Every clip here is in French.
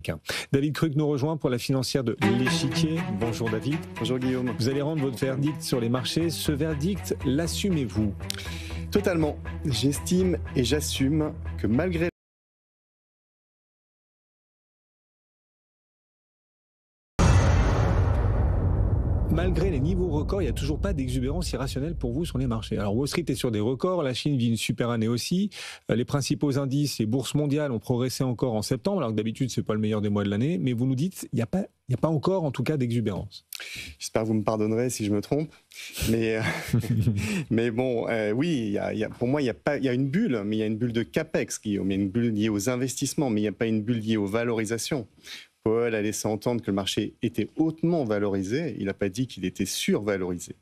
Tech. David Krug nous rejoint pour la financière de l'Échiquier. Bonjour David. Bonjour Guillaume. Vous allez rendre votre verdict sur les marchés. Ce verdict, l'assumez-vous? Totalement. J'estime et j'assume que malgré Malgré les niveaux records, il n'y a toujours pas d'exubérance irrationnelle pour vous sur les marchés. Alors Wall Street est sur des records, la Chine vit une super année aussi. Les principaux indices, les bourses mondiales ont progressé encore en septembre, alors que d'habitude ce n'est pas le meilleur des mois de l'année. Mais vous nous dites, il n'y a pas encore en tout cas d'exubérance. J'espère que vous me pardonnerez si je me trompe. Mais bon, oui, pour moi, il y a une bulle, mais il y a une bulle de CAPEX, Guillaume. Il y a une bulle liée aux investissements, mais il n'y a pas une bulle liée aux valorisations. Powell a laissé entendre que le marché était hautement valorisé. Il n'a pas dit qu'il était survalorisé.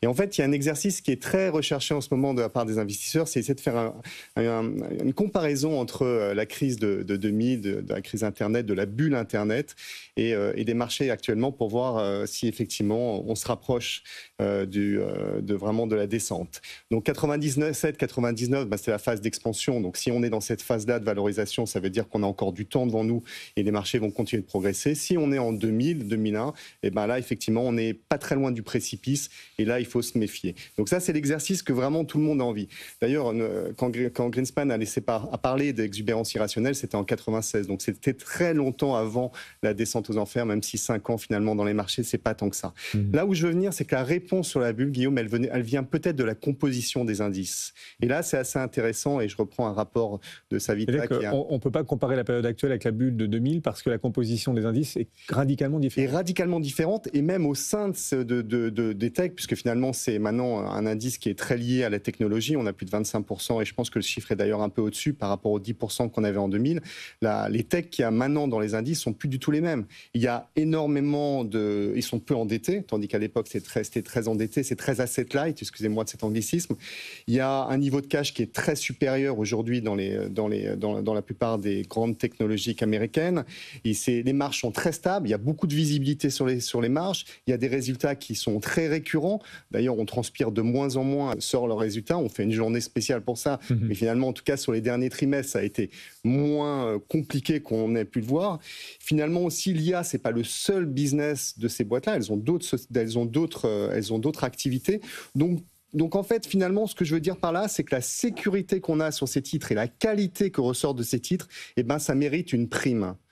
Et en fait, il y a un exercice qui est très recherché en ce moment de la part des investisseurs, c'est essayer de faire une comparaison entre la crise de 2000, de la crise Internet, de la bulle Internet et des marchés actuellement pour voir si effectivement on se rapproche vraiment de la descente. Donc 97, 99, c'est la phase d'expansion. Donc si on est dans cette phase-là de valorisation, ça veut dire qu'on a encore du temps devant nous et les marchés vont continuer de progresser. Si on est en 2000, 2001, et là effectivement on n'est pas très loin du précipice. Et là, il faut se méfier. Donc ça, c'est l'exercice que vraiment tout le monde a envie. D'ailleurs, quand Greenspan a parlé d'exubérance irrationnelle, c'était en 96. Donc c'était très longtemps avant la descente aux enfers, même si 5 ans finalement dans les marchés, c'est pas tant que ça. Là où je veux venir, c'est que la réponse sur la bulle, Guillaume, elle vient peut-être de la composition des indices. Et là, c'est assez intéressant. Et je reprends un rapport de Savita. On ne peut pas comparer la période actuelle avec la bulle de 2000 parce que la composition des indices est radicalement différente. Et radicalement différente, et même au sein des techs, puisque finalement, c'est maintenant un indice qui est très lié à la technologie. On a plus de 25%, et je pense que le chiffre est d'ailleurs un peu au-dessus par rapport aux 10% qu'on avait en 2000. Les techs qu'il y a maintenant dans les indices sont plus du tout les mêmes. Il y a énormément ils sont peu endettés, tandis qu'à l'époque, c'était très endetté, c'est très asset light, excusez-moi de cet anglicisme. Il y a un niveau de cash qui est très supérieur aujourd'hui dans la plupart des grandes technologies américaines. Les marges sont très stables, il y a beaucoup de visibilité sur les marges, il y a des résultats qui sont très récurrents. D'ailleurs, on transpire de moins en moins sur leurs résultats. On fait une journée spéciale pour ça. Mais finalement, en tout cas, sur les derniers trimestres, ça a été moins compliqué qu'on ait pu le voir. Finalement aussi, l'IA, c'est pas le seul business de ces boîtes-là. Elles ont d'autres activités. Donc en fait, finalement, ce que je veux dire par là, c'est que la sécurité qu'on a sur ces titres et la qualité que ressort de ces titres, ça mérite une prime.